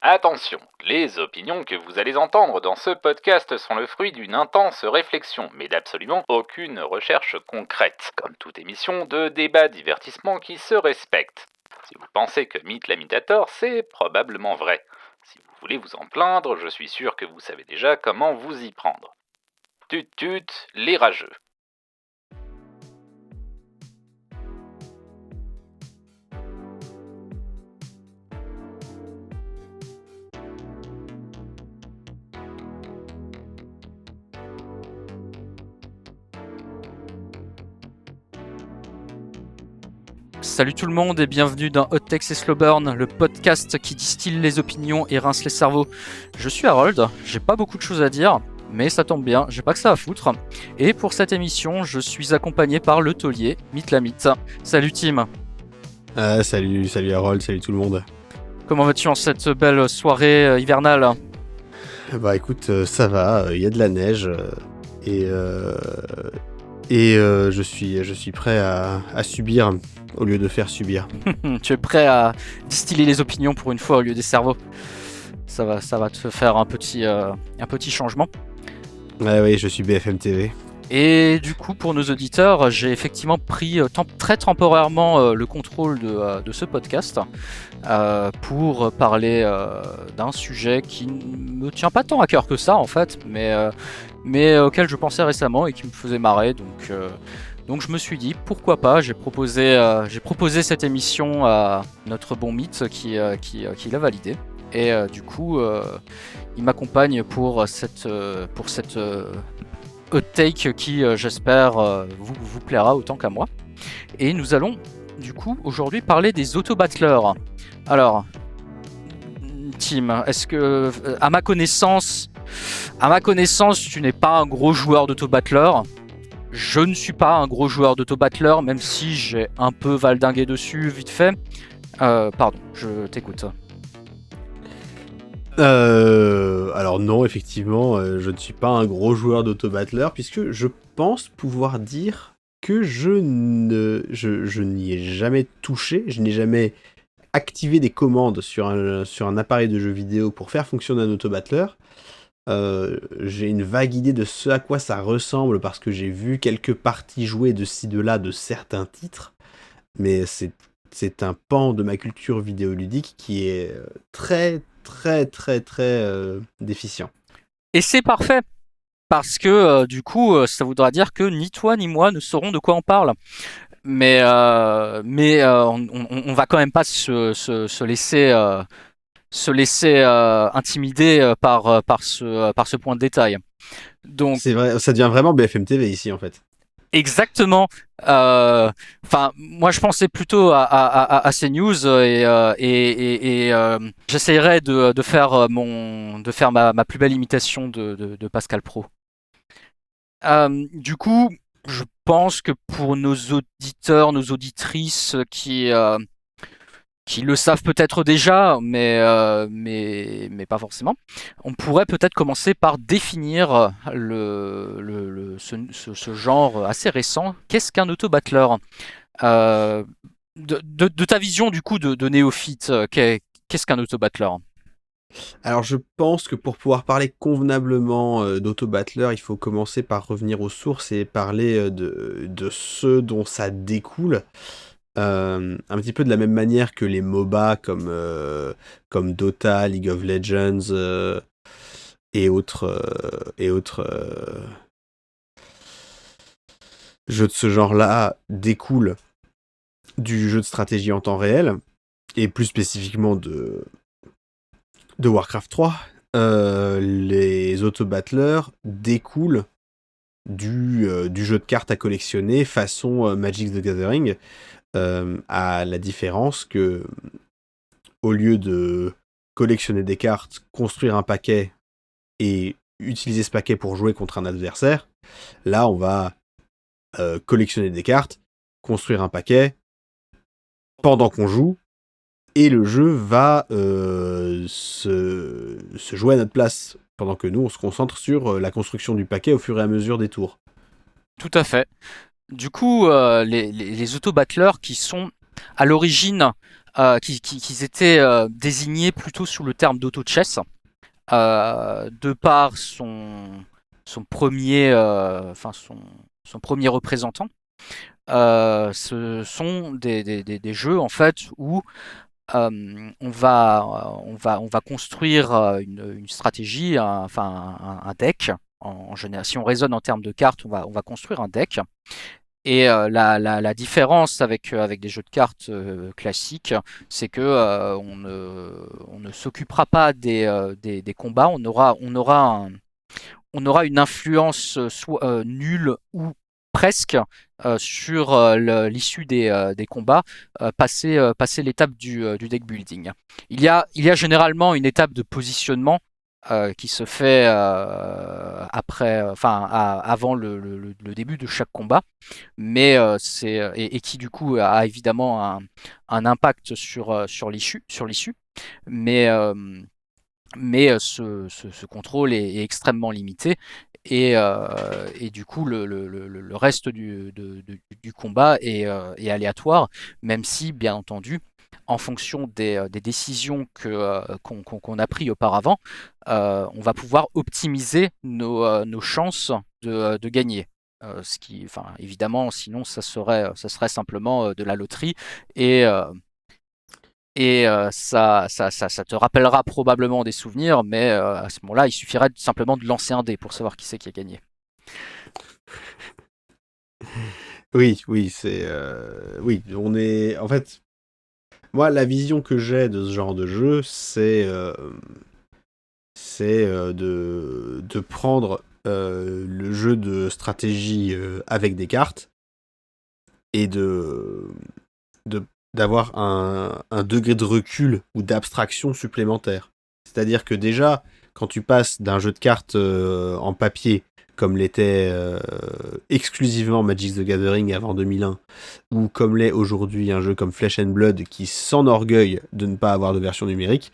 Attention, les opinions que vous allez entendre dans ce podcast sont le fruit d'une intense réflexion, mais d'absolument aucune recherche concrète, comme toute émission de débat divertissement qui se respecte. Si vous pensez que Mythe l'imitateur, c'est probablement vrai. Si vous voulez vous en plaindre, je suis sûr que vous savez déjà comment vous y prendre. Tut tut, les rageux. Salut tout le monde et bienvenue dans Hot Takes et Slow Burn, le podcast qui distille les opinions et rince les cerveaux. Je suis Harold, j'ai pas beaucoup de choses à dire, mais ça tombe bien, j'ai pas que ça à foutre. Et pour cette émission, je suis accompagné par le taulier, Mythe la Mythe. Salut Tim. Salut Harold, salut tout le monde. Comment vas-tu en cette belle soirée hivernale ? Bah écoute, ça va, il y a de la neige et je suis prêt à subir au lieu de faire subir. Tu es prêt à distiller les opinions pour une fois au lieu des cerveaux ? Ça va te faire un petit changement. Ouais, oui, je suis BFM TV. Et du coup, pour nos auditeurs, j'ai effectivement pris très temporairement le contrôle de ce podcast pour parler d'un sujet qui ne me tient pas tant à cœur que ça, en fait, mais auquel je pensais récemment et qui me faisait marrer. Donc je me suis dit, pourquoi pas, j'ai proposé cette émission à notre bon Mythe qui l'a validé. Et du coup, il m'accompagne pour cette hot take qui, j'espère, vous plaira autant qu'à moi. Et nous allons, du coup, aujourd'hui parler des auto-battleurs. Alors, Tim, est-ce que, à ma connaissance, tu n'es pas un gros joueur d'auto-battleur. Je ne suis pas un gros joueur d'auto-battleur, même si j'ai un peu valdingué dessus, vite fait. Pardon, je t'écoute. Alors non, effectivement, je ne suis pas un gros joueur d'auto-battleur, puisque je pense pouvoir dire que je n'y ai jamais touché, je n'ai jamais activé des commandes sur un appareil de jeu vidéo pour faire fonctionner un auto-battleur. J'ai une vague idée de ce à quoi ça ressemble, parce que j'ai vu quelques parties jouées de ci de là de certains titres, mais c'est un pan de ma culture vidéoludique qui est très déficient. Et c'est parfait, parce que du coup, ça voudra dire que ni toi ni moi ne saurons de quoi on parle. Mais on va quand même pas se laisser intimider par ce point de détail. Donc C'est vrai, ça devient vraiment BFM TV ici en fait. exactement. Enfin, moi je pensais plutôt à ces news et j'essayerai de faire ma plus belle imitation de Pascal Pro. Du coup, je pense que pour nos auditeurs, nos auditrices qui le savent peut-être déjà, mais pas forcément, on pourrait peut-être commencer par définir ce genre assez récent. Qu'est-ce qu'un auto-battleur ? De ta vision du coup de néophyte, qu'est-ce qu'un auto-battleur ? Alors je pense que pour pouvoir parler convenablement d'auto-battleur, il faut commencer par revenir aux sources et parler de ce dont ça découle. Un petit peu de la même manière que les MOBA comme Dota, League of Legends et autres jeux de ce genre-là découlent du jeu de stratégie en temps réel, et plus spécifiquement de Warcraft 3. Les auto-battleurs découlent du jeu de cartes à collectionner façon Magic the Gathering, à la différence que, au lieu de collectionner des cartes, construire un paquet et utiliser ce paquet pour jouer contre un adversaire, là on va collectionner des cartes, construire un paquet pendant qu'on joue, et le jeu va se jouer à notre place, pendant que nous on se concentre sur la construction du paquet au fur et à mesure des tours. Tout à fait. Du coup, les auto-battleurs qui sont à l'origine qu'ils étaient désignés plutôt sous le terme d'auto-chess, de par son premier, son premier représentant. Ce sont des jeux en fait où on va construire une stratégie, un deck. En général, si on raisonne en termes de cartes, on va construire un deck. Et la différence avec des jeux de cartes classiques, c'est que on ne s'occupera pas des combats. On aura une influence soit nulle ou presque sur l'issue des combats, passer l'étape du deck building. Il y a généralement une étape de positionnement qui se fait avant le début de chaque combat, mais et qui du coup a évidemment un impact sur l'issue, mais ce contrôle est extrêmement limité et du coup le reste du combat est aléatoire, même si bien entendu en fonction des décisions qu'on a prises auparavant, on va pouvoir optimiser nos chances de gagner. Ce qui, enfin, évidemment, sinon ça serait simplement de la loterie et, ça te rappellera probablement des souvenirs, mais à ce moment-là, il suffirait simplement de lancer un dé pour savoir qui c'est qui a gagné. Oui, oui, oui, on est... En fait, moi, la vision que j'ai de ce genre de jeu, c'est de prendre le jeu de stratégie avec des cartes et d'avoir un degré de recul ou d'abstraction supplémentaire. C'est-à-dire que déjà, quand tu passes d'un jeu de cartes en papier, comme l'était exclusivement Magic the Gathering avant 2001, ou comme l'est aujourd'hui un jeu comme Flesh and Blood qui s'enorgueille de ne pas avoir de version numérique,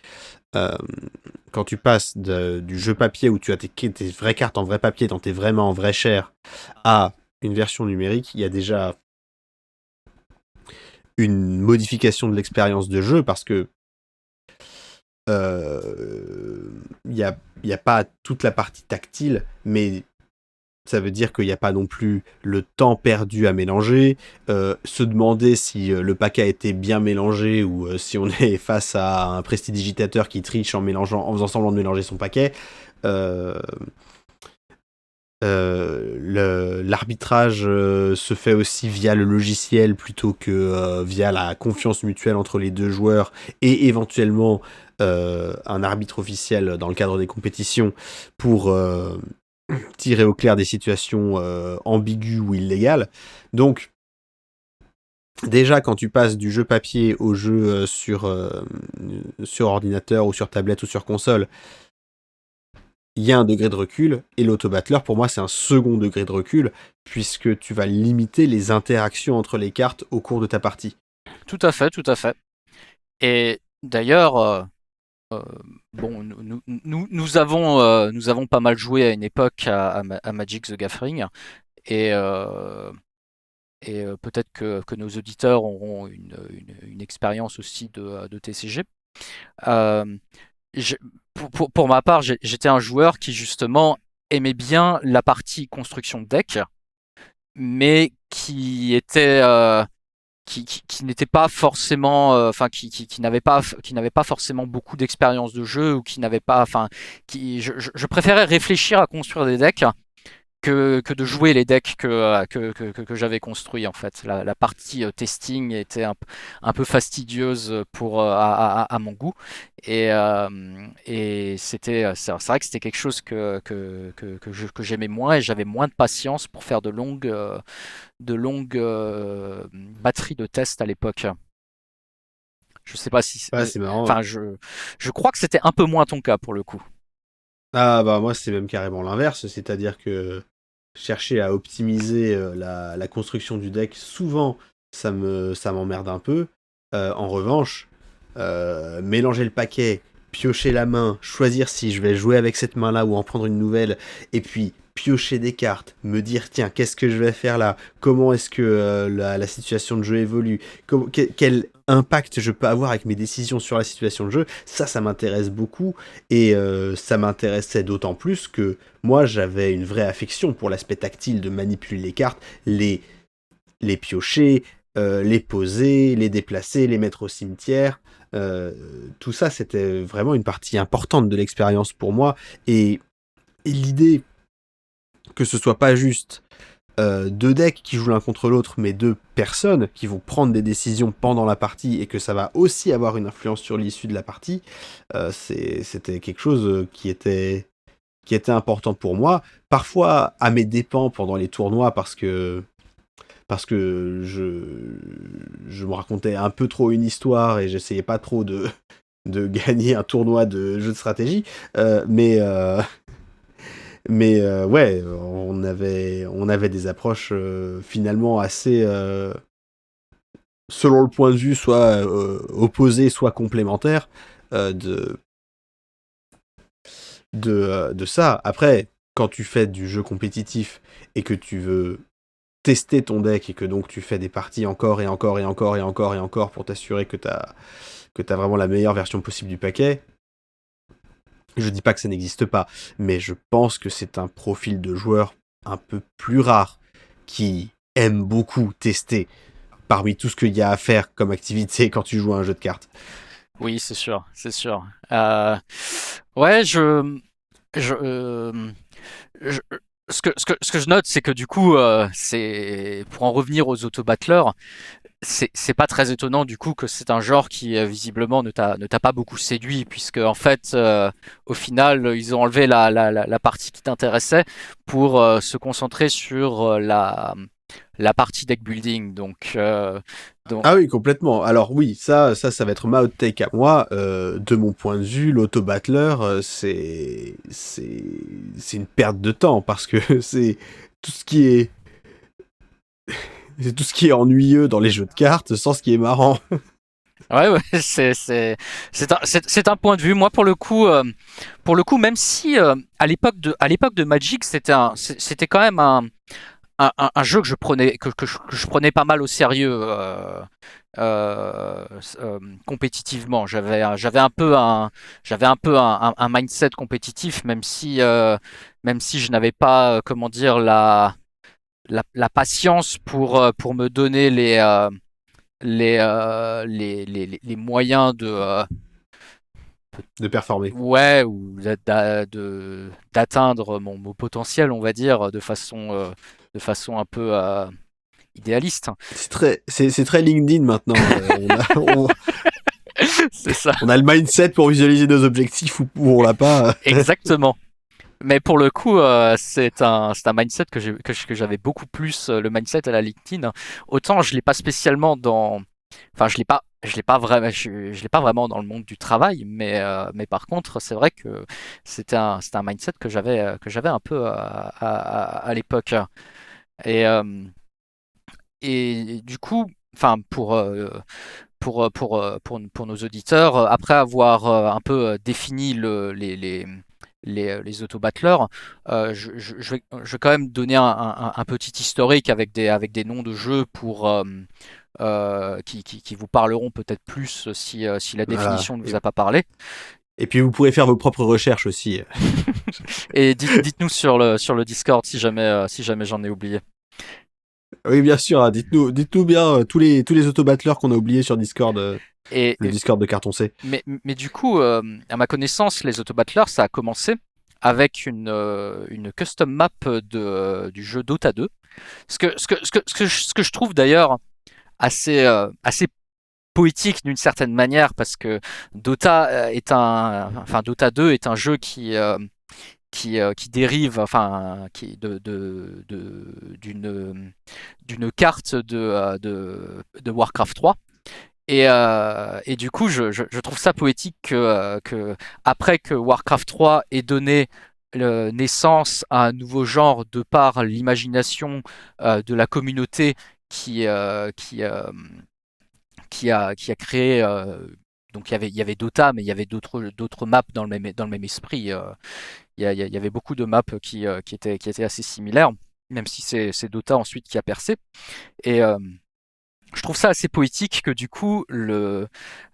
quand tu passes du jeu papier où tu as tes vraies cartes en vrai papier, dans tes vraiment en vrai chair, à une version numérique, il y a déjà une modification de l'expérience de jeu parce que il y a pas toute la partie tactile, mais ça veut dire qu'il n'y a pas non plus le temps perdu à mélanger, se demander si le paquet a été bien mélangé ou si on est face à un prestidigitateur qui triche en faisant semblant de mélanger son paquet. L'arbitrage se fait aussi via le logiciel plutôt que via la confiance mutuelle entre les deux joueurs et éventuellement un arbitre officiel dans le cadre des compétitions pour tirer au clair des situations ambiguës ou illégales. Donc, déjà, quand tu passes du jeu papier au jeu sur ordinateur ou sur tablette ou sur console, il y a un degré de recul, et l'auto-battleur, pour moi, c'est un second degré de recul, puisque tu vas limiter les interactions entre les cartes au cours de ta partie. Tout à fait, tout à fait. Et d'ailleurs, bon, nous avons pas mal joué à une époque à Magic the Gathering, et peut-être que nos auditeurs auront une expérience aussi de TCG. Euh, pour ma part, j'étais un joueur qui justement aimait bien la partie construction de deck, mais qui n'était pas forcément, qui n'avait pas forcément beaucoup d'expérience de jeu, ou qui n'avait pas, je préférais réfléchir à construire des decks que de jouer les decks que j'avais construits en fait. La partie testing était un peu fastidieuse à mon goût, et c'est vrai que c'était quelque chose que j'aimais moins, et j'avais moins de patience pour faire de longues batteries de tests à l'époque. Je sais pas si, Ah, c'est marrant. enfin je crois que c'était un peu moins ton cas pour le coup. Ah bah moi c'est même carrément l'inverse, c'est-à-dire que chercher à optimiser la construction du deck, souvent ça m'emmerde un peu. En revanche, mélanger le paquet, piocher la main, choisir si je vais jouer avec cette main-là ou en prendre une nouvelle, et puis piocher des cartes, me dire tiens, qu'est-ce que je vais faire là, comment est-ce que la situation de jeu évolue, quel impact je peux avoir avec mes décisions sur la situation de jeu, ça m'intéresse beaucoup, et ça m'intéressait d'autant plus que moi j'avais une vraie affection pour l'aspect tactile de manipuler les cartes, les piocher, les poser, les déplacer, les mettre au cimetière. Tout ça, c'était vraiment une partie importante de l'expérience pour moi. Et l'idée que ce soit pas juste deux decks qui jouent l'un contre l'autre, mais deux personnes qui vont prendre des décisions pendant la partie et que ça va aussi avoir une influence sur l'issue de la partie, c'était quelque chose qui était important pour moi. Parfois à mes dépens pendant les tournois parce que je me racontais un peu trop une histoire et j'essayais pas trop de gagner un tournoi de jeu de stratégie, mais ouais, on avait des approches finalement assez selon le point de vue soit opposés soit complémentaires de ça. Après, quand tu fais du jeu compétitif et que tu veux tester ton deck et que donc tu fais des parties encore et encore et encore et encore et encore pour t'assurer que t'as vraiment la meilleure version possible du paquet. Je dis pas que ça n'existe pas, mais je pense que c'est un profil de joueur un peu plus rare qui aime beaucoup tester parmi tout ce qu'il y a à faire comme activité quand tu joues à un jeu de cartes. Oui, c'est sûr, c'est sûr. Ouais, je- ce que je note, c'est que du coup, c'est pour en revenir aux auto-battleurs, c'est pas très étonnant du coup que c'est un genre qui visiblement ne t'a pas beaucoup séduit, puisque en fait, au final, ils ont enlevé la partie qui t'intéressait pour se concentrer sur la partie deck building. Donc Ah oui, complètement. Alors oui, ça va être ma hot take à moi. De mon point de vue, l'auto-battler, c'est une perte de temps parce que c'est tout ce qui est c'est tout ce qui est ennuyeux dans les jeux de cartes sans ce qui est marrant. ouais, c'est un point de vue. Moi, pour le coup, même si à l'époque de Magic, c'était quand même un jeu que que je prenais pas mal au sérieux euh, compétitivement. J'avais un peu un mindset compétitif, même si je n'avais pas, comment dire, la patience pour me donner les moyens De performer. ouais, ou d'atteindre mon potentiel, on va dire, de façon un peu idéaliste. C'est très LinkedIn maintenant. C'est ça. On a le mindset pour visualiser nos objectifs ou on l'a pas. Exactement. Mais pour le coup, c'est un mindset que j'avais beaucoup plus, le mindset à la LinkedIn. Autant je l'ai pas spécialement enfin je l'ai pas vraiment dans le monde du travail, mais par contre, c'est vrai que c'était un mindset que j'avais un peu à l'époque. Et, euh, et du coup, enfin pour nos auditeurs, après avoir un peu défini les auto-battleurs, je vais quand même donner un petit historique avec des noms de jeux qui vous parleront peut-être plus si la Voilà. définition ne vous a pas parlé. Et puis vous pourrez faire vos propres recherches aussi. Et dites-nous sur le Discord si jamais j'en ai oublié. Oui, bien sûr. Hein, dites-nous bien tous les auto-battleurs qu'on a oubliés sur Discord, Et, le Discord de Carton C. mais du coup, à ma connaissance, les auto-battleurs, ça a commencé avec une custom map du jeu Dota 2. Ce que je trouve d'ailleurs assez poétique d'une certaine manière, parce que Dota 2 est un jeu qui dérive, enfin, qui d'une carte de Warcraft 3. Et du coup, je trouve ça poétique que après que Warcraft 3 ait donné naissance à un nouveau genre de par l'imagination de la communauté qui, euh, qui, euh, qui a créé. Donc il y avait Dota, mais il y avait d'autres maps dans le même esprit. y avait beaucoup de maps qui étaient assez similaires, même si c'est Dota ensuite qui a percé. Et je trouve ça assez poétique que du coup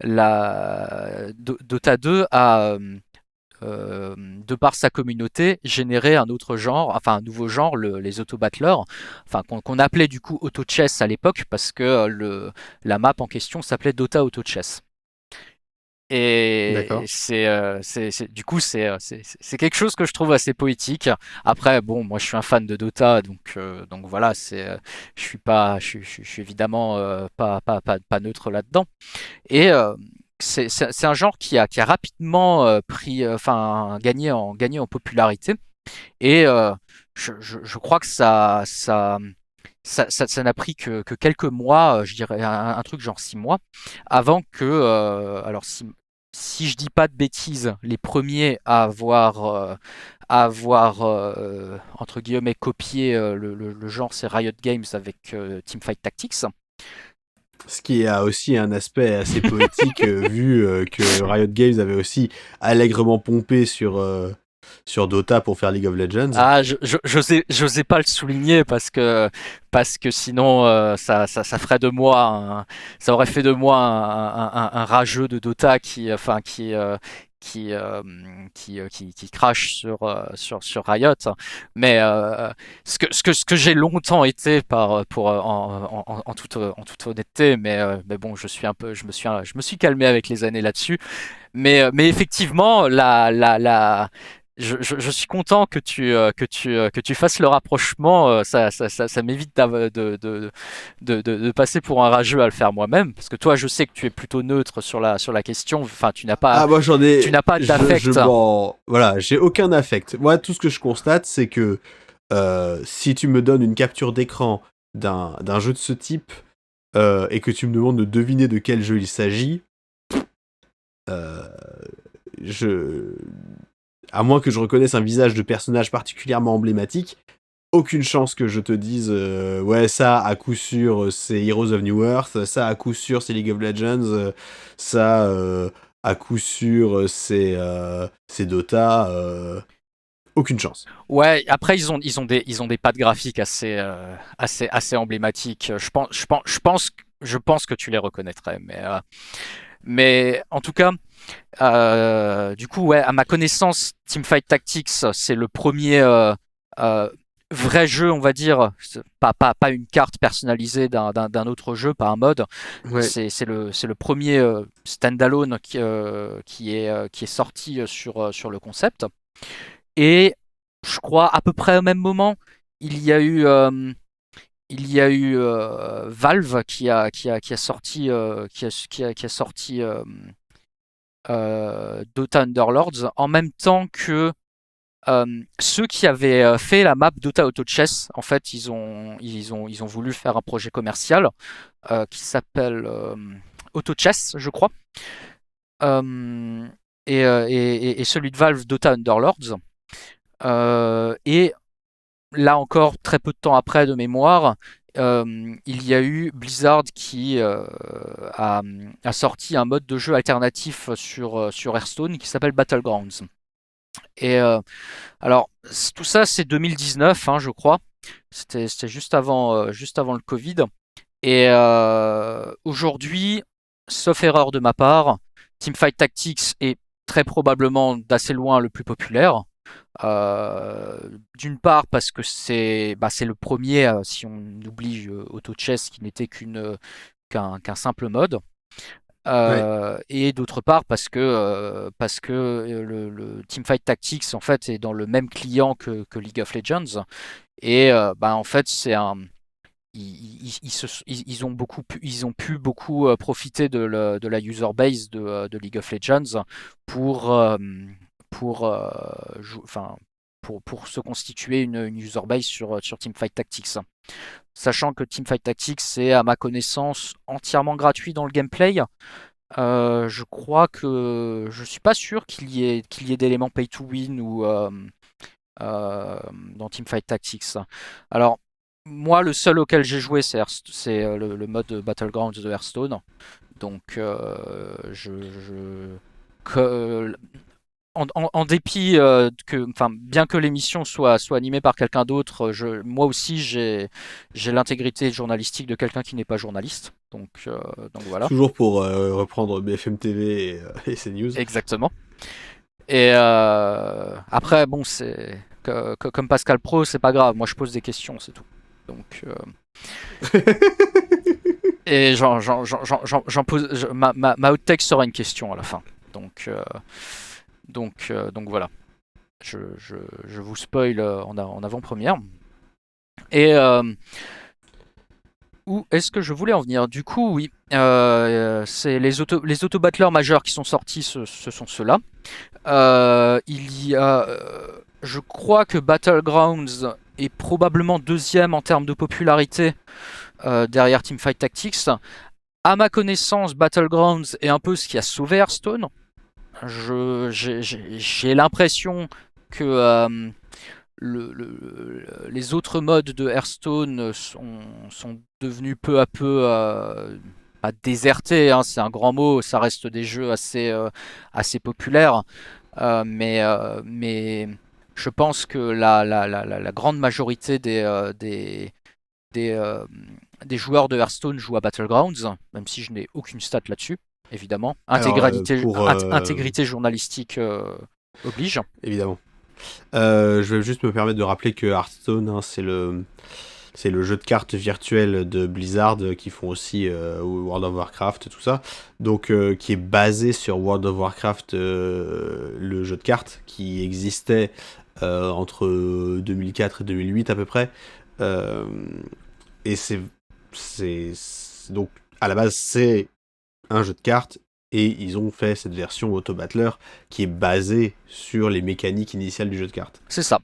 Dota 2 a de par sa communauté, générer un autre genre, enfin un nouveau genre, les auto-battleurs, enfin qu'on appelait du coup auto-chess à l'époque parce que la map en question s'appelait Dota Auto-Chess. Et D'accord. du coup c'est quelque chose que je trouve assez poétique. Après bon, moi je suis un fan de Dota, donc voilà, je suis évidemment pas neutre là-dedans. Et c'est un genre qui a rapidement gagné en popularité. Et je crois que ça n'a pris que quelques mois, je dirais un truc genre 6 mois, avant que, alors si je dis pas de bêtises, les premiers à avoir entre guillemets copié le genre, c'est Riot Games avec Teamfight Tactics. Ce qui a aussi un aspect assez poétique, vu que Riot Games avait aussi allègrement pompé sur Dota pour faire League of Legends. Ah, j'osais pas le souligner parce que sinon ça ferait de moi ça aurait fait de moi un rageux de Dota qui, euh, qui crache sur Riot. Mais ce que j'ai longtemps été en toute honnêteté, mais bon, je me suis calmé avec les années là-dessus. Mais effectivement, je suis content que tu fasses le rapprochement. Ça m'évite de passer pour un rageux à le faire moi-même. Parce que toi, je sais que tu es plutôt neutre sur la question. Enfin, Ah, moi j'en tu ai. n'as pas d'affect. Voilà, j'ai aucun affect. Moi, tout ce que je constate, c'est que si tu me donnes une capture d'écran d'un jeu de ce type et que tu me demandes de deviner de quel jeu il s'agit, euh, je. À moins que je reconnaisse un visage de personnage particulièrement emblématique, aucune chance que je te dise ouais, ça à coup sûr c'est Heroes of New Earth, ça à coup sûr c'est League of Legends, ça à coup sûr c'est Dota, aucune chance. Ouais, après ils ont des pattes graphiques assez emblématiques. Je pense que tu les reconnaîtrais, mais en tout cas, du coup, ouais, à ma connaissance, Teamfight Tactics, c'est le premier euh, vrai jeu, on va dire, pas une carte personnalisée d'un autre jeu, pas un mode. Ouais. C'est le premier standalone qui est sorti sur le concept. Et je crois à peu près au même moment, il y a eu, Valve qui a sorti, qui a sorti Dota Underlords en même temps que ceux qui avaient fait la map Dota Auto Chess. En fait, ils ont voulu faire un projet commercial qui s'appelle Auto Chess, je crois. Euh, et celui de Valve, Dota Underlords. Et là encore, très peu de temps après de mémoire, il y a eu Blizzard qui a sorti un mode de jeu alternatif sur Hearthstone qui s'appelle Battlegrounds. Et alors, tout ça, c'est 2019, hein, je crois. C'était juste avant le Covid. Et aujourd'hui, sauf erreur de ma part, Teamfight Tactics est très probablement d'assez loin le plus populaire. Euh, D'une part parce que c'est le premier, si on oublie Auto Chess qui n'était qu'un simple mode. Ouais. Et d'autre part parce que le Teamfight Tactics en fait est dans le même client que League of Legends. Et en fait c'est un ils ont pu beaucoup profiter de la user base de League of Legends pour pour euh, enfin pour se constituer une user base sur Teamfight Tactics. Sachant que Teamfight Tactics c'est à ma connaissance entièrement gratuit dans le gameplay. Je crois que je suis pas sûr qu'il y ait d'éléments pay to win ou euh, dans Teamfight Tactics. Alors moi, le seul auquel j'ai joué, c'est le mode Battlegrounds de Hearthstone. Donc, je, je- que- en dépit bien que l'émission soit animée par quelqu'un d'autre, moi aussi j'ai l'intégrité journalistique de quelqu'un qui n'est pas journaliste. Donc voilà. Toujours pour reprendre BFM TV et CNews. Exactement. Et après, bon, comme Pascal Pro, c'est pas grave. Moi, je pose des questions, c'est tout. Donc, et j'en pose. Ma hot take sera une question à la fin. Donc voilà. Je vous spoil en avant-première. Et où est-ce que je voulais en venir? Du coup, oui, c'est les auto-battleurs majeurs qui sont sortis, ce sont ceux-là. Il y a, je crois que Battlegrounds est probablement deuxième en termes de popularité derrière Teamfight Tactics. À ma connaissance, Battlegrounds est un peu ce qui a sauvé Hearthstone. J'ai l'impression que les autres modes de Hearthstone sont devenus peu à peu pas désertés, hein, c'est un grand mot, ça reste des jeux assez populaires, mais je pense que la grande majorité des joueurs de Hearthstone jouent à Battlegrounds, même si je n'ai aucune stat là-dessus, évidemment. Intégrité journalistique oblige. Évidemment. Je vais juste me permettre de rappeler que Hearthstone, hein, c'est le jeu de cartes virtuel de Blizzard qui font aussi World of Warcraft, tout ça. Donc, qui est basé sur World of Warcraft, le jeu de cartes qui existait entre 2004 et 2008 à peu près. Et donc, à la base, c'est un jeu de cartes. Et ils ont fait cette version Auto-Battler qui est basée sur les mécaniques initiales du jeu de cartes. C'est ça.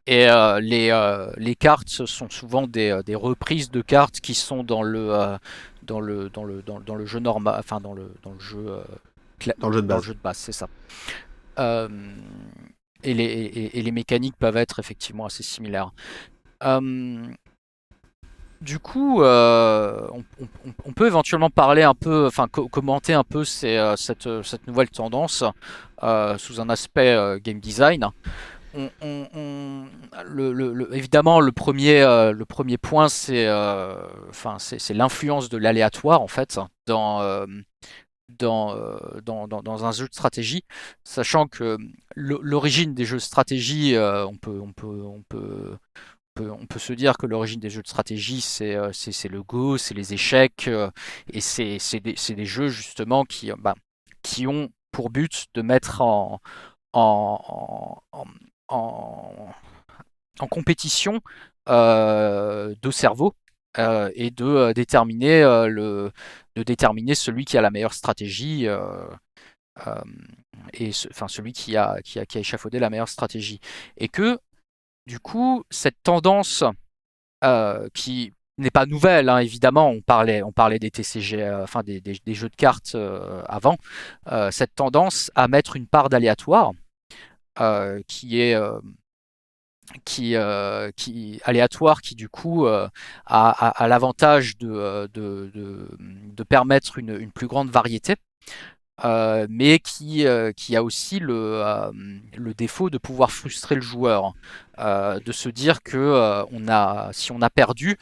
Et les cartes sont souvent des reprises de cartes qui sont dans le jeu normal, enfin dans le jeu de base, c'est ça. Et les mécaniques peuvent être effectivement assez similaires. Du coup, on peut éventuellement parler un peu, enfin commenter un peu cette nouvelle tendance sous un aspect game design. Évidemment, le premier point, c'est l'influence de l'aléatoire en fait dans un jeu de stratégie, sachant que l'origine des jeux de stratégie, on peut se dire que l'origine des jeux de stratégie, c'est le Go, c'est les échecs, et c'est des jeux justement qui ont pour but de mettre en compétition deux cerveaux et de déterminer celui qui a la meilleure stratégie et celui qui a échafaudé la meilleure stratégie. Et que du coup, cette tendance qui n'est pas nouvelle, hein, évidemment, on parlait des TCG, enfin des jeux de cartes avant, cette tendance à mettre une part d'aléatoire qui est aléatoire, qui du coup a l'avantage de permettre une plus grande variété. Mais qui a aussi le défaut de pouvoir frustrer le joueur, de se dire que si on a perdu,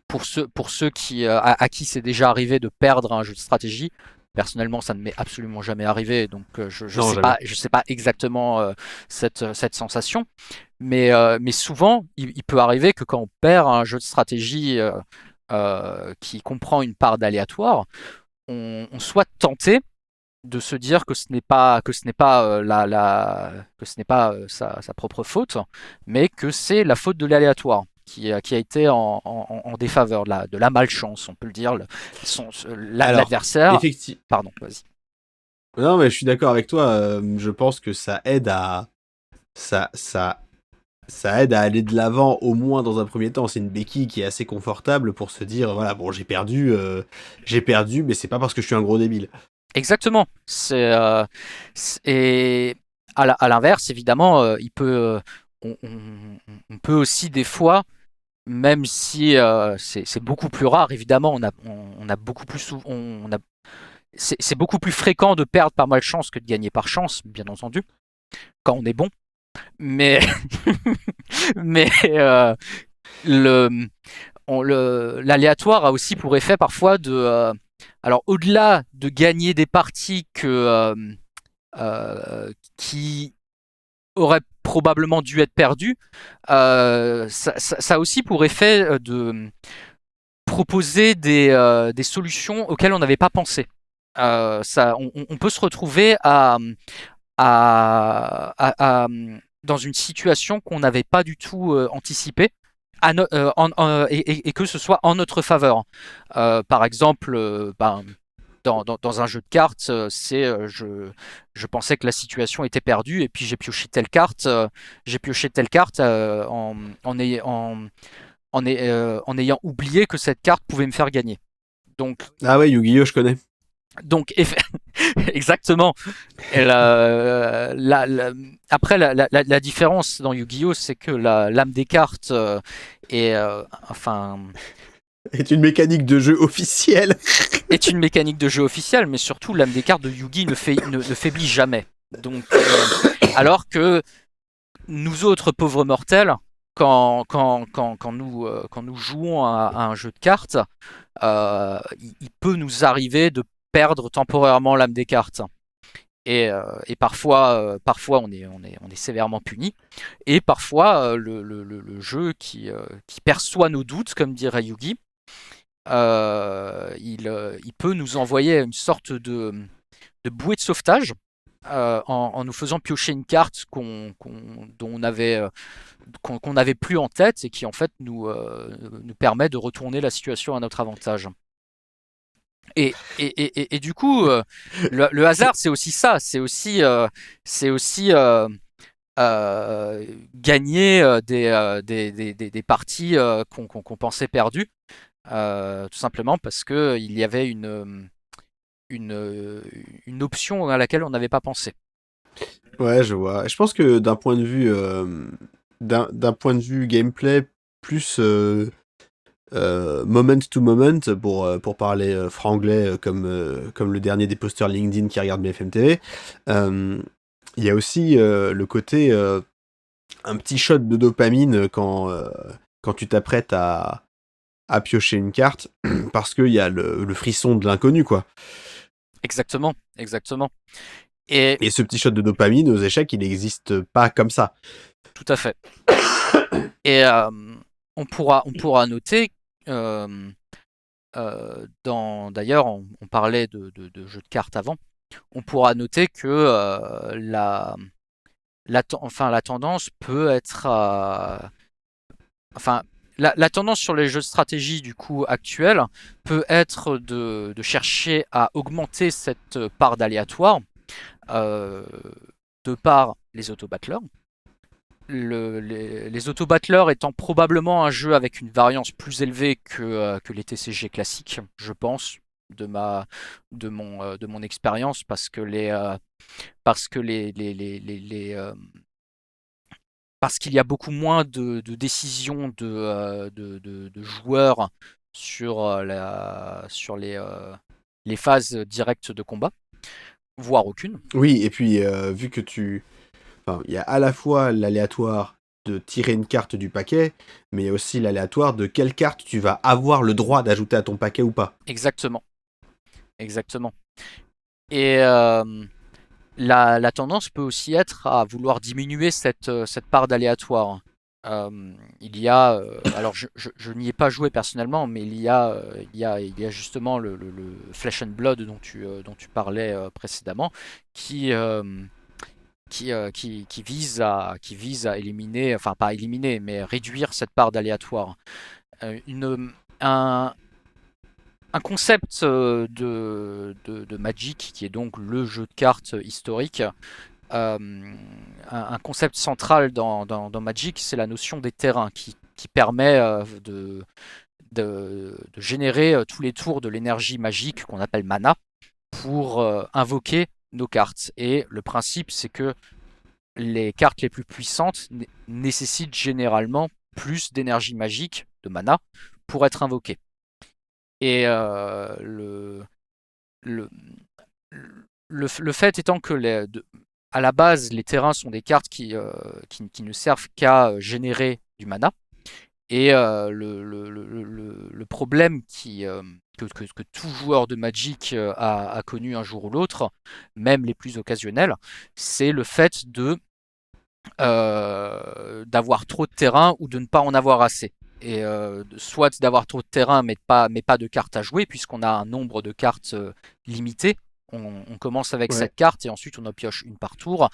pour ceux à qui c'est déjà arrivé de perdre un jeu de stratégie. Personnellement, ça ne m'est absolument jamais arrivé, donc je sais pas exactement cette sensation, mais souvent il peut arriver que quand on perd un jeu de stratégie qui comprend une part d'aléatoire, on soit tenté de se dire que ce n'est pas sa propre faute, mais que c'est la faute de l'aléatoire qui a été en défaveur de la malchance, on peut le dire. L'adversaire. Pardon, vas-y. Non, mais je suis d'accord avec toi. Je pense que ça aide à aller de l'avant, au moins dans un premier temps. C'est une béquille qui est assez confortable pour se dire, voilà, bon, j'ai perdu, mais c'est pas parce que je suis un gros débile. Exactement. Et à l'inverse, évidemment, on peut aussi des fois, même si c'est beaucoup plus rare, évidemment, on a beaucoup plus souvent, c'est beaucoup plus fréquent de perdre par malchance que de gagner par chance, bien entendu, quand on est bon. Mais, mais l'aléatoire a aussi pour effet parfois de... alors au-delà de gagner des parties qui auraient probablement dû être perdues, ça a aussi pour effet de proposer des solutions auxquelles on n'avait pas pensé. On peut se retrouver dans une situation qu'on n'avait pas du tout anticipée et que ce soit en notre faveur. Par exemple, dans un jeu de cartes, je pensais que la situation était perdue et puis j'ai pioché telle carte, en ayant oublié que cette carte pouvait me faire gagner. Donc, Ah ouais, Yu-Gi-Oh, je connais. donc exactement. Et après, la différence dans Yu-Gi-Oh, c'est que l'âme des cartes Est une mécanique de jeu officielle. est une mécanique de jeu officielle, mais surtout l'âme des cartes de Yu-Gi ne faiblit jamais. Donc, alors que nous autres pauvres mortels, quand nous jouons à un jeu de cartes, il peut nous arriver de perdre temporairement l'âme des cartes. Et parfois on est sévèrement puni. Et parfois, le jeu qui perçoit nos doutes, comme dirait Yugi, il peut nous envoyer une sorte de bouée de sauvetage en nous faisant piocher une carte qu'on n'avait plus en tête et qui en fait nous permet de retourner la situation à notre avantage. Et du coup, le hasard, c'est aussi ça. C'est aussi gagner des parties qu'on pensait perdues, tout simplement parce qu'il y avait une option à laquelle on n'avait pas pensé. Ouais, je vois. Et je pense que d'un point de vue d'un point de vue gameplay plus moment to moment pour parler franglais comme le dernier des posters LinkedIn qui regarde BFM TV, il y a aussi le côté un petit shot de dopamine quand tu t'apprêtes à piocher une carte parce qu'il y a le frisson de l'inconnu, quoi. Exactement. Et ce petit shot de dopamine aux échecs, il n'existe pas comme ça. Tout à fait. Et on pourra noter, d'ailleurs, on parlait de jeux de cartes avant, on pourra noter que la tendance peut être... la tendance sur les jeux de stratégie du coup actuels peut être de chercher à augmenter cette part d'aléatoire de par les auto-battleurs. Les auto-battleurs étant probablement un jeu avec une variance plus élevée que les TCG classiques, je pense, de mon expérience, parce qu'il y a beaucoup moins de décisions de joueurs sur les phases directes de combat, voire aucune. Oui, et puis vu que il y a à la fois l'aléatoire de tirer une carte du paquet, mais il y a aussi l'aléatoire de quelle carte tu vas avoir le droit d'ajouter à ton paquet ou pas. Exactement. Et la tendance peut aussi être à vouloir diminuer cette part d'aléatoire. Il y a, alors je n'y ai pas joué personnellement, mais il y a justement le Flesh and Blood dont tu parlais précédemment, qui vise à éliminer, enfin pas éliminer, mais réduire cette part d'aléatoire. Un concept de Magic, qui est donc le jeu de cartes historique, un concept central dans Magic, c'est la notion des terrains qui permet de générer tous les tours de l'énergie magique qu'on appelle mana pour invoquer nos cartes. Et le principe, c'est que les cartes les plus puissantes nécessitent généralement plus d'énergie magique, de mana, pour être invoquées. Et le, le fait étant que à la base, les terrains sont des cartes qui ne servent qu'à générer du mana. Et le problème que tout joueur de Magic a connu un jour ou l'autre, même les plus occasionnels, c'est le fait d'avoir trop de terrain ou de ne pas en avoir assez. Et soit d'avoir trop de terrain mais pas de cartes à jouer, puisqu'on a un nombre de cartes limité. On commence avec Ouais. 7 cartes et ensuite on en pioche une par tour,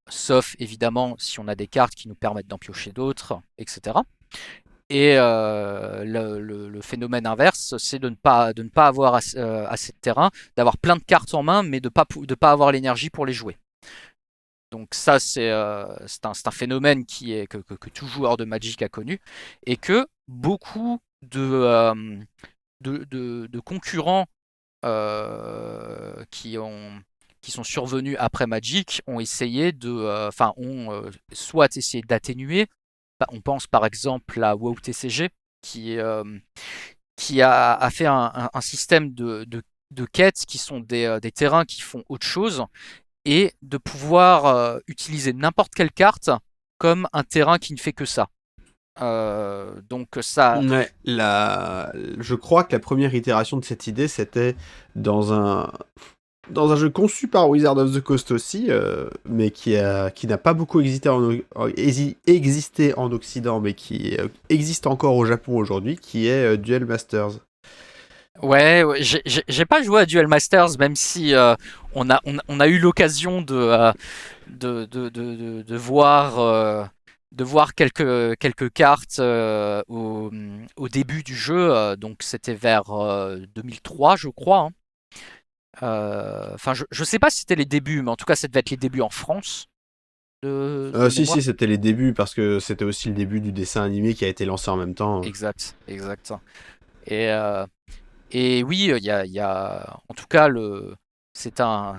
sauf évidemment si on a des cartes qui nous permettent d'en piocher d'autres, etc. Et le phénomène inverse, c'est de ne pas avoir assez de terrain, d'avoir plein de cartes en main, mais de pas avoir l'énergie pour les jouer. Donc ça, c'est un phénomène que tout joueur de Magic a connu, et que beaucoup de concurrents qui sont survenus après Magic ont essayé soit essayé d'atténuer. On pense par exemple à WoW TCG qui a fait un système de quêtes qui sont des terrains qui font autre chose, et de pouvoir utiliser n'importe quelle carte comme un terrain qui ne fait que ça. Donc ça, Ouais, je crois que la première itération de cette idée, c'était dans un jeu conçu par Wizard of the Coast aussi, mais qui n'a pas beaucoup existé en Occident, mais qui existe encore au Japon aujourd'hui, qui est Duel Masters. ouais, j'ai pas joué à Duel Masters, même si on a eu l'occasion de voir quelques cartes au début du jeu. Donc c'était vers 2003, je crois, hein. Enfin, je sais pas si c'était les débuts, mais en tout cas, ça devait être les débuts en France de mémoire. Si, c'était les débuts, parce que c'était aussi le début du dessin animé qui a été lancé en même temps. Exact, exact. Et, euh, et oui, en tout cas, c'est un,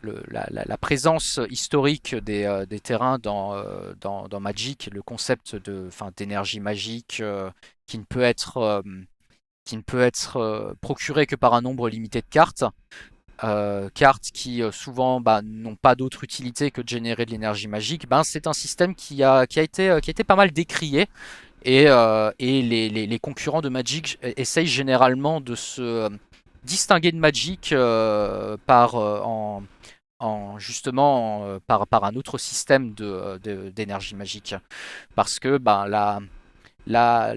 la présence historique des terrains dans Magic, le concept d'énergie magique qui ne peut être, procuré que par un nombre limité de cartes. Cartes qui souvent n'ont pas d'autre utilité que de générer de l'énergie magique, c'est un système qui a été pas mal décrié, et les concurrents de Magic essayent généralement de se distinguer de Magic par un autre système d'énergie magique, parce que la, la,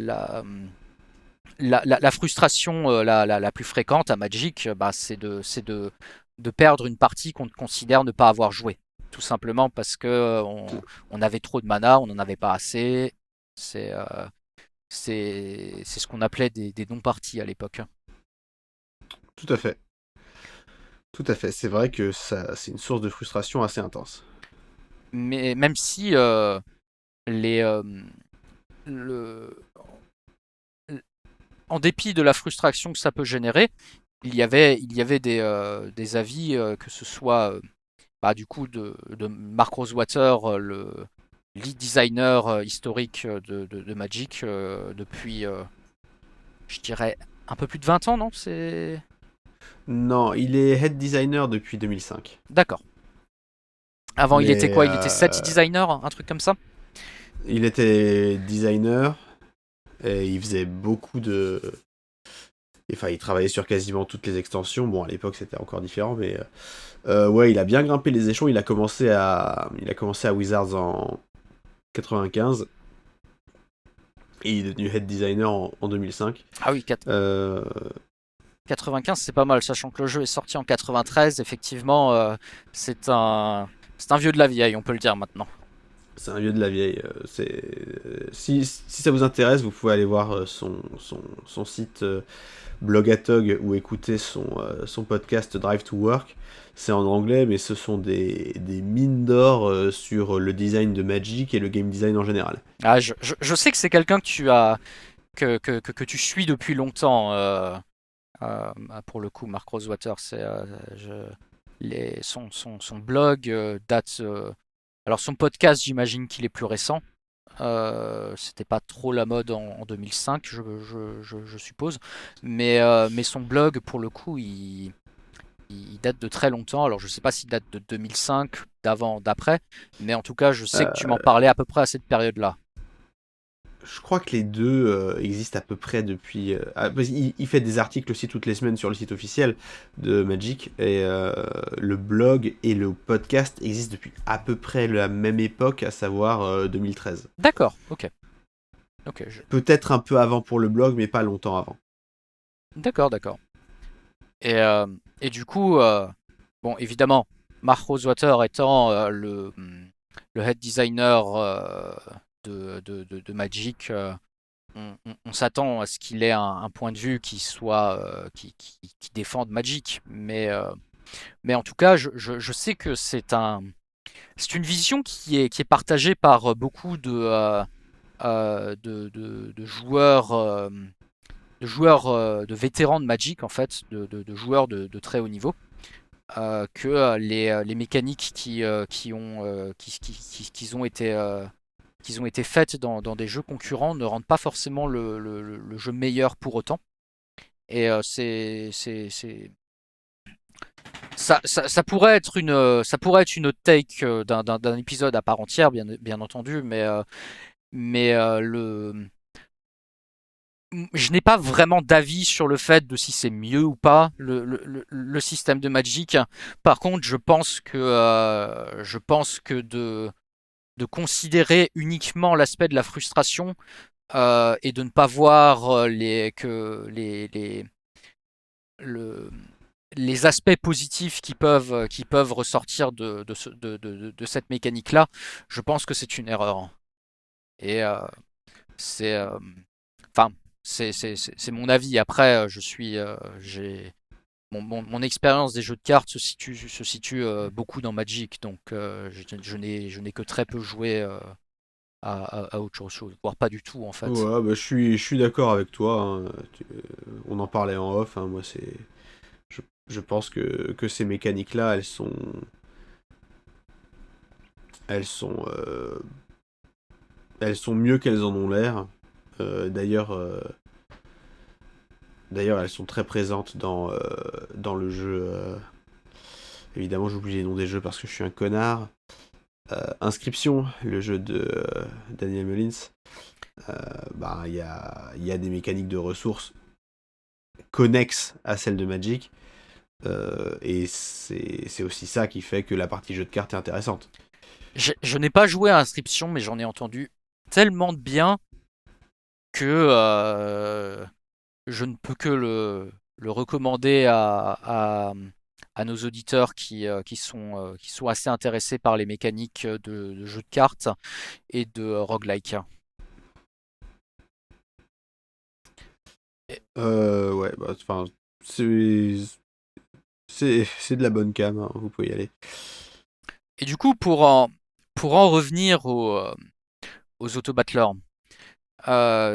la frustration la plus fréquente à Magic, c'est de perdre une partie qu'on considère ne pas avoir joué. Tout simplement parce que on avait trop de mana, on n'en avait pas assez. C'est ce qu'on appelait des non-parties à l'époque. Tout à fait. Tout à fait. C'est vrai que c'est une source de frustration assez intense. Mais même si les, le, en dépit de la frustration que ça peut générer, il y avait des avis, que ce soit du coup de Mark Rosewater, le lead designer historique de Magic, depuis, je dirais, un peu plus de 20 ans, non? C'est... Non, il est head designer depuis 2005. D'accord. Avant, il était Mais quoi? Il était set designer, un truc comme ça? il était designer et il faisait beaucoup de. Enfin, il travaillait sur quasiment toutes les extensions. Bon, à l'époque, c'était encore différent, mais ouais, il a bien grimpé les échelons. Il a commencé à Wizards en 95 et il est devenu head designer en 2005. Ah oui, Euh, 95, c'est pas mal, sachant que le jeu est sorti en 93. Effectivement, c'est un vieux de la vieille, on peut le dire maintenant. c'est un vieux de la vieille. Si ça vous intéresse, vous pouvez aller voir son site Blogatog ou écouter son podcast Drive to Work. C'est en anglais, mais ce sont des mines d'or sur le design de Magic et le game design en général. Ah, je sais que c'est quelqu'un que tu suis depuis longtemps. Pour le coup, Mark Rosewater, son blog date. Alors son podcast, j'imagine qu'il est plus récent. C'était pas trop la mode en 2005, je suppose. Mais son blog, pour le coup, il date de très longtemps. Alors, je sais pas s'il date de 2005, d'avant, d'après. Mais en tout cas, je sais que tu m'en Euh, parlais à peu près à cette période-là. je crois que les deux existent à peu près depuis. Parce qu'il fait des articles aussi toutes les semaines sur le site officiel de Magic. Et le blog et le podcast existent depuis à peu près la même époque, à savoir 2013. D'accord, ok. Ok, Peut-être un peu avant pour le blog, mais pas longtemps avant. d'accord, d'accord. Et, euh, et du coup, bon, évidemment, Mark Rosewater étant le head designer de Magic, on s'attend à ce qu'il ait un point de vue qui soit qui défende Magic. Mais en tout cas, je sais que c'est une vision qui est partagée par beaucoup de joueurs. De vétérans de Magic en fait, de joueurs de très haut niveau, que les mécaniques qui ont été faites dans des jeux concurrents ne rendent pas forcément le jeu meilleur pour autant. Et ça pourrait être une hot take d'un épisode à part entière, bien entendu, mais je n'ai pas vraiment d'avis sur le fait de si c'est mieux ou pas le système de Magic. Par contre, je pense que de considérer uniquement l'aspect de la frustration et de ne pas voir le- les aspects positifs qui peuvent ressortir de cette mécanique-là, je pense que c'est une erreur. Et c'est, enfin, c'est mon avis. Après, mon expérience des jeux de cartes se situe beaucoup dans Magic, donc je n'ai que très peu joué à autre chose, voire pas du tout en fait. Ouais, bah, je suis d'accord avec toi, hein. On en parlait en off, hein. Moi, je pense que ces mécaniques-là, elles sont mieux qu'elles en ont l'air. D'ailleurs, elles sont très présentes dans le jeu. Évidemment, j'oublie les noms des jeux parce que je suis un connard. Inscription, le jeu de Daniel Mullins. Bah, il y a des mécaniques de ressources connexes à celles de Magic. Et c'est aussi ça qui fait que la partie jeu de cartes est intéressante. Je n'ai pas joué à Inscription, mais j'en ai entendu tellement de bien que je ne peux que le recommander à nos auditeurs qui sont assez intéressés par les mécaniques de jeux de cartes et de roguelike. Ouais, bah, enfin, c'est, c'est de la bonne cam, hein, vous pouvez y aller. Et du coup, pour en revenir aux auto-battleurs,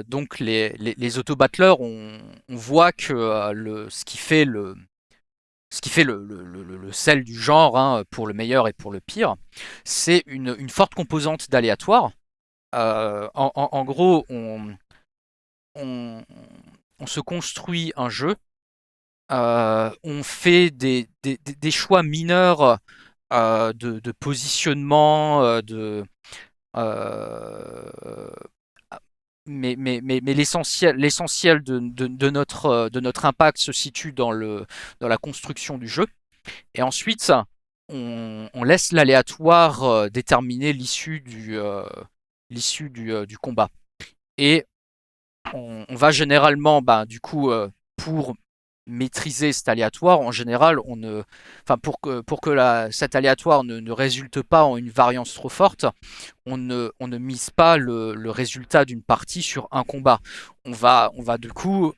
donc les auto-battleurs, on voit que ce qui fait le sel du genre, hein, pour le meilleur et pour le pire, c'est une forte composante d'aléatoire. En gros, on- on se construit un jeu, on fait des choix mineurs de positionnement, euh, mais l'essentiel de notre impact se situe dans la construction du jeu. Et ensuite, on laisse l'aléatoire déterminer l'issue du combat. Et on va généralement, bah, du coup, pour maîtriser cet aléatoire, en général, enfin, pour que cet aléatoire ne résulte pas en une variance trop forte, on ne mise pas le résultat d'une partie sur un combat. On va du coup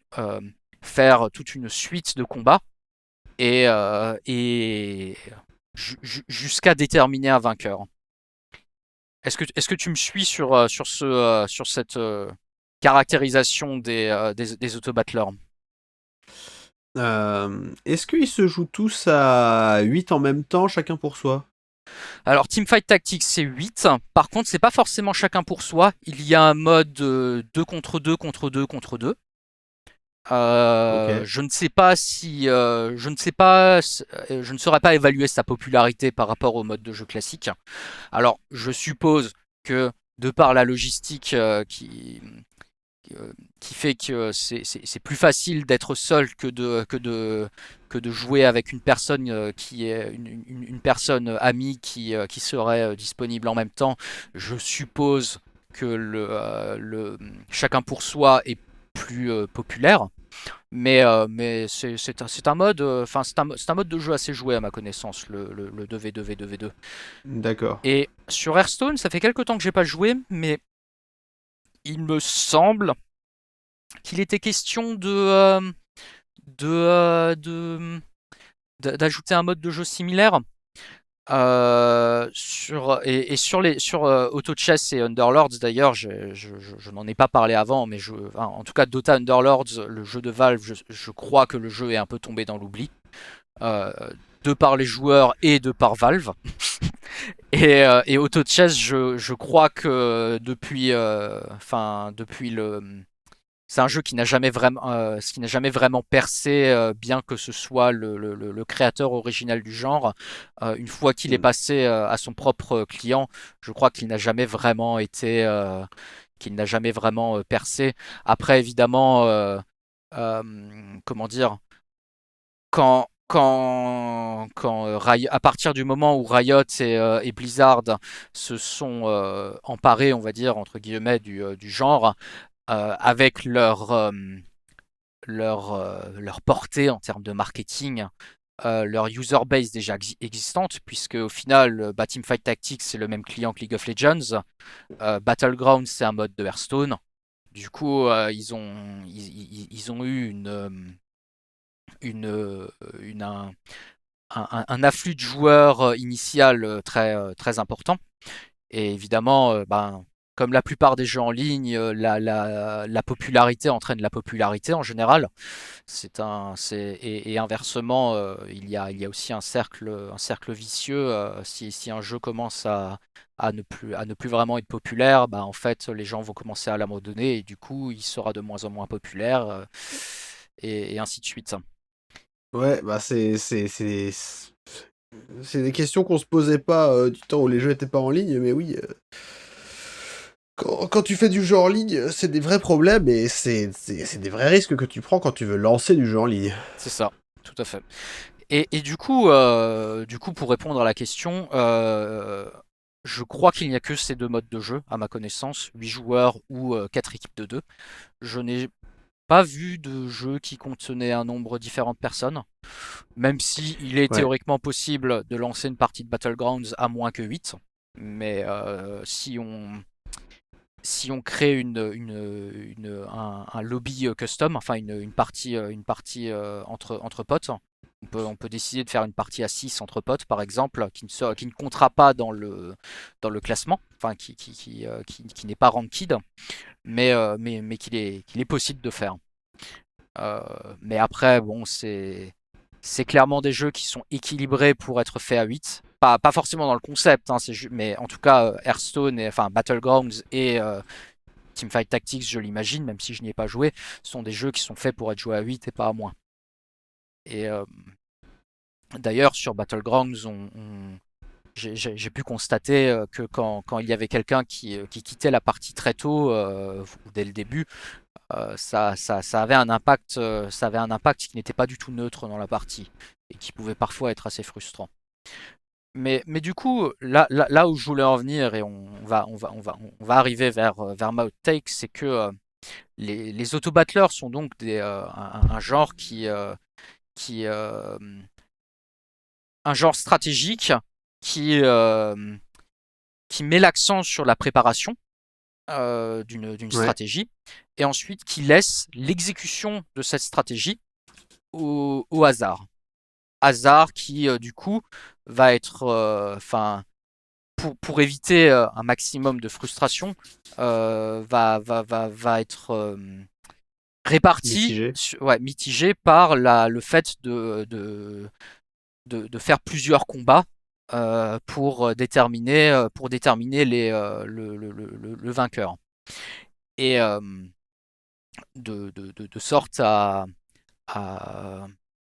faire toute une suite de combats et jusqu'à déterminer un vainqueur. Est-ce que tu me suis sur cette caractérisation des auto-battleurs? Est-ce qu'ils se jouent tous à 8 en même temps, chacun pour soi? Alors, Teamfight Tactics, c'est 8. Par contre, c'est pas forcément chacun pour soi. Il y a un mode 2 contre 2 contre 2 contre 2. Ok. Je ne sais pas si, je ne sais pas, je ne saurais pas évaluer sa popularité par rapport au mode de jeu classique. Alors, je suppose que de par la logistique qui fait que c'est plus facile d'être seul que de jouer avec une personne qui est une personne amie qui serait disponible en même temps. Je suppose que chacun pour soi est plus populaire. Mais c'est un mode, enfin c'est un mode de jeu assez joué à ma connaissance, le 2v2v2v2. D'accord. Et sur Hearthstone, ça fait quelques temps que j'ai pas joué, mais il me semble qu'il était question de, d'ajouter un mode de jeu similaire sur Auto Chess et Underlords. D'ailleurs, je n'en ai pas parlé avant, mais en tout cas Dota Underlords, le jeu de Valve, je crois que le jeu est un peu tombé dans l'oubli, euh, de par les joueurs et de par Valve. Et Auto Chess, je crois que depuis c'est un jeu qui n'a jamais vraiment percé, bien que ce soit le créateur original du genre. Une fois qu'il est passé à son propre client, je crois qu'il n'a jamais vraiment percé. Après, évidemment, euh, comment dire, à partir du moment où Riot et Blizzard se sont emparés, on va dire entre guillemets, du genre, avec leur portée en termes de marketing, leur user base déjà existante, puisque au final, Teamfight Tactics c'est le même client que League of Legends, Battlegrounds c'est un mode de Hearthstone. Du coup, ils ont eu une, une- un afflux de joueurs initial très important. Et évidemment, comme la plupart des jeux en ligne, la popularité entraîne la popularité en général. Et inversement, il y a aussi un cercle vicieux. Si un jeu commence à ne plus vraiment être populaire, en fait, les gens vont commencer à l'abandonner et du coup, il sera de moins en moins populaire, et ainsi de suite. Ouais, c'est des questions qu'on se posait pas du temps où les jeux étaient pas en ligne, mais oui. Quand tu fais du jeu en ligne, c'est des vrais problèmes et c'est des vrais risques que tu prends quand tu veux lancer du jeu en ligne. C'est ça, tout à fait. Et du coup, pour répondre à la question, je crois qu'il n'y a que ces deux modes de jeu, à ma connaissance, 8 joueurs ou 4 équipes de 2. Je n'ai pas vu de jeu qui contenait un nombre différent de personnes, même si il est Ouais. théoriquement possible de lancer une partie de Battlegrounds à moins que 8. Mais si on crée un lobby custom, enfin une partie entre potes, on peut décider de faire une partie à 6 entre potes, par exemple, qui ne comptera pas dans le classement, enfin qui n'est pas ranked, mais qu'il est possible de faire. Euh, mais après, bon, c'est clairement des jeux qui sont équilibrés pour être faits à 8. Pas forcément dans le concept, hein, mais en tout cas, Hearthstone, enfin Battlegrounds et Teamfight Tactics, je l'imagine, même si je n'y ai pas joué, sont des jeux qui sont faits pour être joués à 8 et pas à moins. Et d'ailleurs, sur Battlegrounds, j'ai pu constater que quand il y avait quelqu'un qui quittait la partie très tôt, dès le début, ça avait un impact qui n'était pas du tout neutre dans la partie et qui pouvait parfois être assez frustrant. Mais du coup, là où je voulais en venir, et on va arriver vers ma hot take, c'est que les auto-battleurs sont donc un genre qui un genre stratégique qui, euh, qui met l'accent sur la préparation d'une Ouais. stratégie, et ensuite qui laisse l'exécution de cette stratégie au hasard. Hasard qui, du coup, va être, pour éviter un maximum de frustration, va être réparti, Mitigé. ouais, mitigé par le fait de faire plusieurs combats pour déterminer le vainqueur. Et de sorte à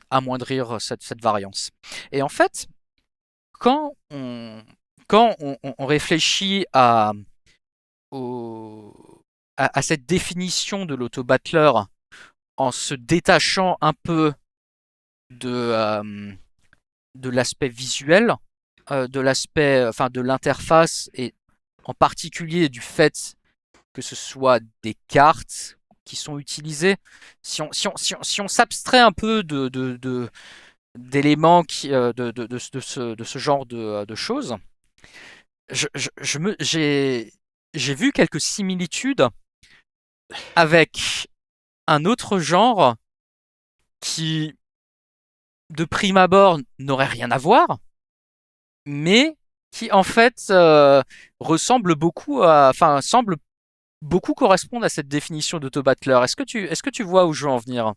amoindrir cette variance. Et en fait, quand on réfléchit à cette définition de l'auto-battleur en se détachant un peu de l'aspect visuel, de l'interface, et en particulier du fait que ce soit des cartes qui sont utilisées, si on s'abstrait un peu d'éléments de ce genre de choses, j'ai vu quelques similitudes avec un autre genre qui, de prime abord, n'aurait rien à voir, mais qui en fait semble beaucoup correspondre à cette définition d'auto-battler. Est-ce que tu vois où je veux en venir?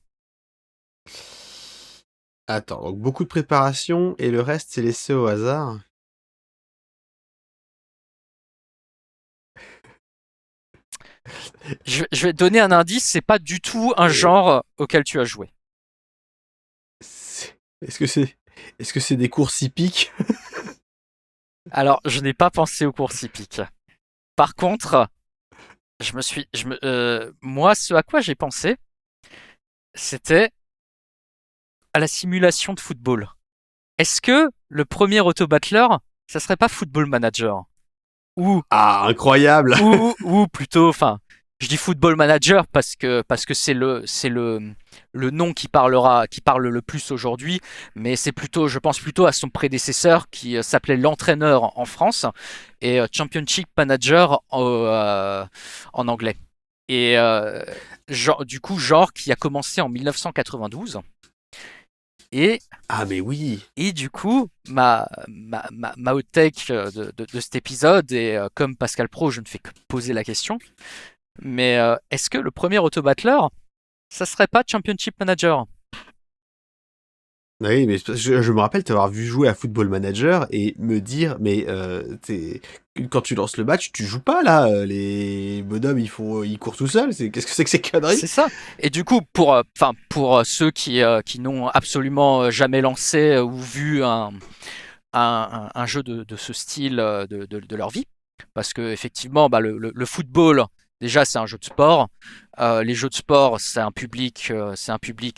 Attends, donc beaucoup de préparation et le reste, c'est laissé au hasard. Je vais te donner un indice, c'est pas du tout un genre auquel tu as joué. Est-ce que c'est des courses hippiques? Alors, je n'ai pas pensé aux courses hippiques. Par contre, moi, ce à quoi j'ai pensé, c'était à la simulation de football. Est-ce que le premier auto-battler, ça serait pas Football Manager? Ou Ah, incroyable! ou plutôt, enfin, je dis Football Manager parce que c'est le nom qui parle le plus aujourd'hui, mais je pense plutôt à son prédécesseur qui s'appelait l'entraîneur en France et Championship Manager en anglais. Et genre qui a commencé en 1992. Ah, mais oui! Et du coup, ma hot take de cet épisode, et comme Pascal Pro, je ne fais que poser la question, mais est-ce que le premier auto-battler, ça serait pas Championship Manager? Oui, mais je me rappelle t'avoir vu jouer à Football Manager et me dire, mais quand tu lances le match, tu joues pas là, les bonhommes ils courent tout seuls, qu'est-ce que c'est que ces conneries? C'est ça. Et du coup, pour ceux qui n'ont absolument jamais lancé ou vu un jeu de ce style de leur vie, parce que effectivement, bah, le football, déjà, c'est un jeu de sport. Les jeux de sport, c'est un public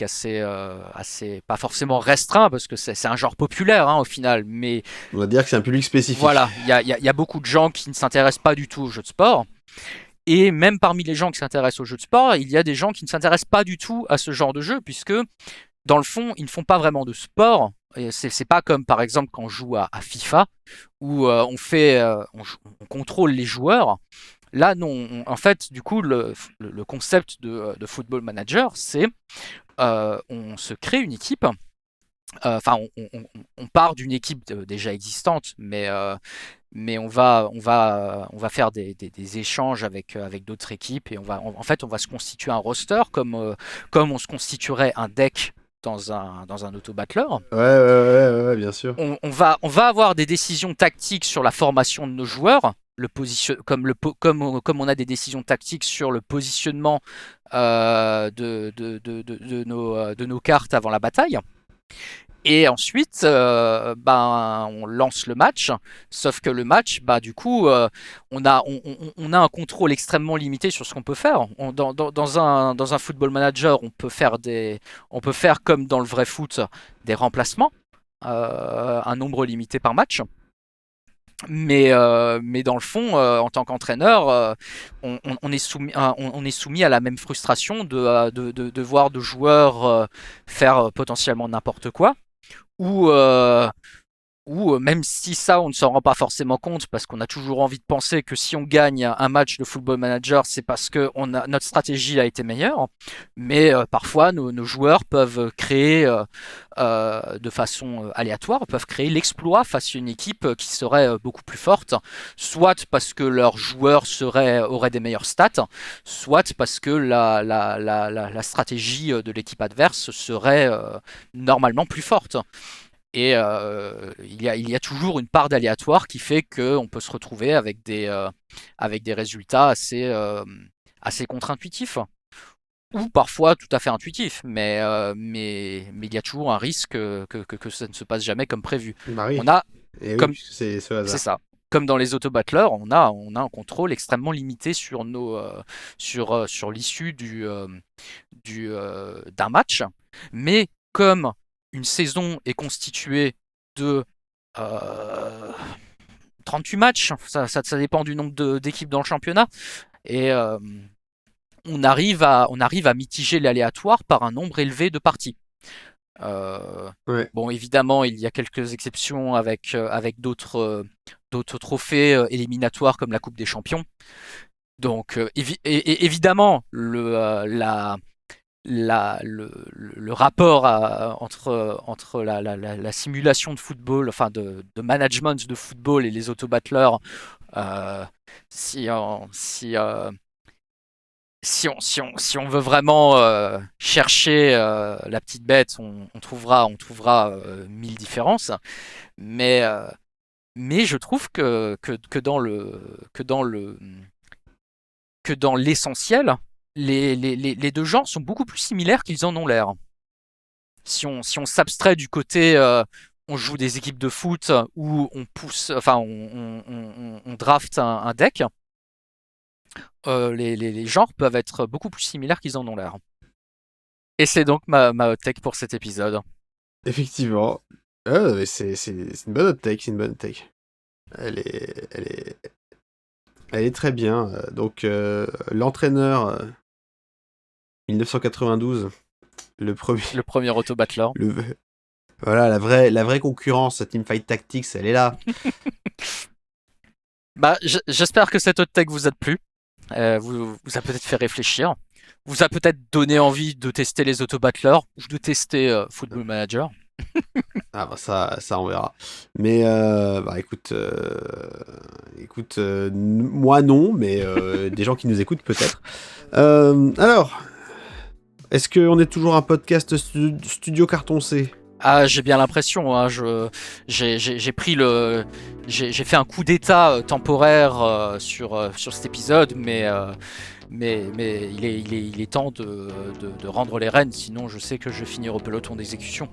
assez pas forcément restreint, parce que c'est un genre populaire, hein, au final. Mais On va dire que c'est un public spécifique. voilà, il y a beaucoup de gens qui ne s'intéressent pas du tout aux jeux de sport. Et même parmi les gens qui s'intéressent aux jeux de sport, il y a des gens qui ne s'intéressent pas du tout à ce genre de jeu, puisque dans le fond, ils ne font pas vraiment de sport. C'est pas comme par exemple quand on joue à FIFA, où on contrôle les joueurs. Là, non. En fait, du coup, le concept de Football Manager, c'est on se crée une équipe. Enfin, on part d'une équipe déjà existante, mais on va faire des échanges avec d'autres équipes, et en fait, on va se constituer un roster comme on se constituerait un deck dans un auto-battler. Ouais, bien sûr. On va avoir des décisions tactiques sur la formation de nos joueurs, comme on a des décisions tactiques sur le positionnement de nos cartes avant la bataille. Et ensuite, on lance le match, sauf que le match, du coup, on a un contrôle extrêmement limité sur ce qu'on peut faire. Dans un football manager, on peut faire comme dans le vrai foot, des remplacements, un nombre limité par match. Mais dans le fond, en tant qu'entraîneur, on est soumis à la même frustration de voir de joueurs faire potentiellement n'importe quoi, ou même si ça, on ne s'en rend pas forcément compte, parce qu'on a toujours envie de penser que si on gagne un match de Football Manager, c'est parce que notre stratégie a été meilleure. Mais parfois, nos joueurs peuvent créer, de façon aléatoire, peuvent créer l'exploit face à une équipe qui serait beaucoup plus forte, soit parce que leurs joueurs auraient des meilleures stats, soit parce que la stratégie de l'équipe adverse serait normalement plus forte. Et il y a toujours une part d'aléatoire qui fait qu'on peut se retrouver avec des résultats assez contre-intuitifs. Ou parfois tout à fait intuitifs, mais il y a toujours un risque que ça ne se passe jamais comme prévu. Bah oui. On a, Et comme, oui, puisque c'est ce hasard. c'est ça. Comme dans les auto-battlers, on a un contrôle extrêmement limité sur l'issue d'un match. Mais comme une saison est constituée de 38 matchs, ça dépend du nombre d'équipes dans le championnat, et on arrive à mitiger l'aléatoire par un nombre élevé de parties. Ouais. Bon, évidemment, il y a quelques exceptions avec d'autres trophées éliminatoires comme la Coupe des Champions. Donc, évidemment, le rapport entre la simulation de football, enfin de management de football et les auto-battlers, si on veut vraiment chercher la petite bête, on trouvera 1000 différences. Mais je trouve que dans l'essentiel, les deux genres sont beaucoup plus similaires qu'ils en ont l'air. Si on s'abstrait du côté on joue des équipes de foot où on pousse, enfin on draft un deck, les genres peuvent être beaucoup plus similaires qu'ils en ont l'air. Et c'est donc ma hot take pour cet épisode. Effectivement. Mais c'est une bonne hot take, c'est une bonne take. Elle est très bien. Donc, l'entraîneur 1992, le premier auto-battler. Voilà, la vraie concurrence, Teamfight Tactics, elle est là. Bah, j'espère que cette hot take vous a plu. Vous a peut-être fait réfléchir. Vous a peut-être donné envie de tester les auto-battlers ou de tester Football Manager. Ah bah ça on verra. Mais bah écoute, moi non, mais des gens qui nous écoutent peut-être. Alors, est-ce qu'on est toujours un podcast studio carton C ? Ah, j'ai bien l'impression. Hein, j'ai fait un coup d'état temporaire sur cet épisode, mais il est temps de rendre les rênes, sinon je sais que je vais finir au peloton d'exécution.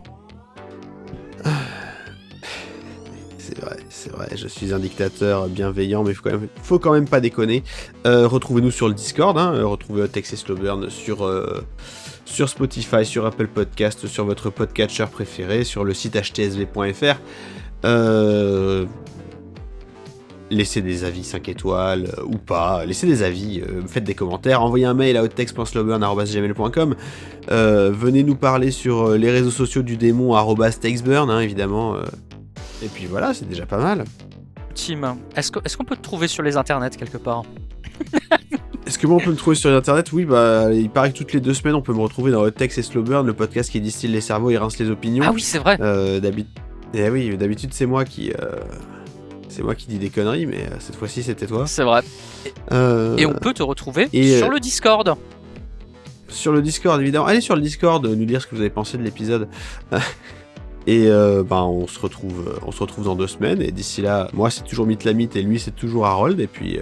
C'est vrai, je suis un dictateur bienveillant, mais faut quand même pas déconner. Retrouvez-nous sur le Discord, hein, retrouvez Tex et Slowburn sur Spotify, sur Apple Podcast, sur votre podcatcher préféré, sur le site htsv.fr. Laissez des avis 5 étoiles ou pas, laissez des avis, faites des commentaires, envoyez un mail à hottext.slowburn@gmail.com. Venez nous parler sur les réseaux sociaux du démon @texburn, hein, évidemment. Et puis voilà, c'est déjà pas mal. Tim, est-ce qu'on peut te trouver sur les internets quelque part ? Est-ce que moi on peut me trouver sur internet ? Oui, bah il paraît que toutes les 2 semaines on peut me retrouver dans Hottext et Slowburn, le podcast qui distille les cerveaux et rince les opinions. Ah oui, c'est vrai. D'habitude c'est moi qui dis des conneries, mais cette fois-ci c'était toi. C'est vrai. Et on peut te retrouver sur le Discord. Sur le Discord, évidemment. Allez sur le Discord, nous dire ce que vous avez pensé de l'épisode. Et on se retrouve dans 2 semaines. Et d'ici là, moi c'est toujours Mythlamite et lui c'est toujours Harold. Et puis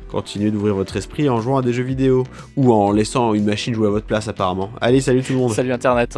continuez d'ouvrir votre esprit en jouant à des jeux vidéo ou en laissant une machine jouer à votre place apparemment. Allez, salut tout le monde. Salut Internet.